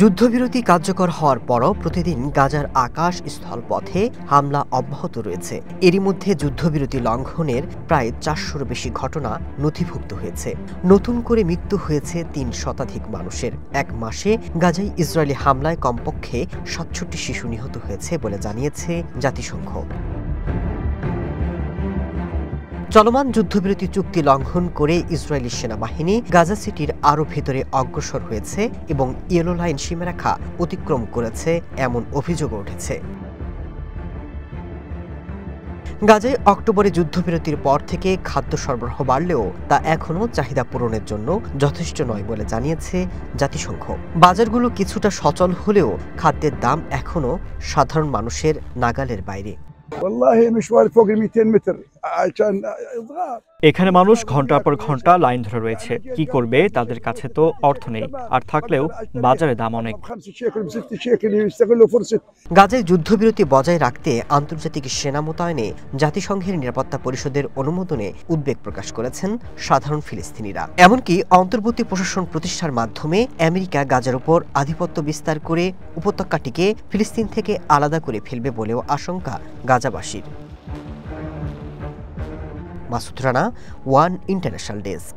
যুদ্ধবিরতি কার্যকর হওয়ার পরও প্রতিদিন গাজার আকাশ স্থলপথে হামলা অব্যাহত রয়েছে। এরই মধ্যে যুদ্ধবিরতি লঙ্ঘনের প্রায় ৪০০-র বেশি ঘটনা নথিভুক্ত হয়েছে। নতুন করে মৃত্যু হয়েছে ৩ শতাধিক মানুষের। এক মাসে গাজায় ইসরায়েলি হামলায় কমপক্ষে ৬৭ শিশু নিহত হয়েছে বলে জানিয়েছে জাতিসংঘ। চলমান যুদ্ধবিরতি চুক্তি লঙ্ঘন করে ইসরায়েলি সেনাবাহিনী গাজা সিটির আরও ভেতরে অগ্রসর হয়েছে এবং ইয়েলো লাইন সীমারেখা অতিক্রম করেছে এমন অভিযোগ উঠেছে। গাজায় অক্টোবরে যুদ্ধবিরতির পর থেকে খাদ্য সরবরাহ বাড়লেও তা এখনও চাহিদা পূরণের জন্য যথেষ্ট নয় বলে জানিয়েছে জাতিসংঘ। বাজারগুলো কিছুটা সচল হলেও খাদ্যের দাম এখনও সাধারণ মানুষের নাগালের বাইরে। এখানে মানুষ ঘন্টার পর ঘন্টা লাইন ধরে রয়েছে। কি করবে? তাদের কাছে তো অর্থ নেই, আর থাকলেও বাজারে দাম অনেক। গাজায় যুদ্ধবিরতি বজায় রাখতে আন্তর্জাতিক সেনা মোতায়েনে জাতিসংঘের নিরাপত্তা পরিষদের অনুমোদনে উদ্বেগ প্রকাশ করেছেন সাধারণ ফিলিস্তিনিরা। এমনকি অন্তর্বর্তী প্রশাসন প্রতিষ্ঠার মাধ্যমে আমেরিকা গাজার উপর আধিপত্য বিস্তার করে উপত্যকাটিকে ফিলিস্তিন থেকে আলাদা করে ফেলবে বলেও আশঙ্কা গাজাবাসীর। Masud Rana, one international desk.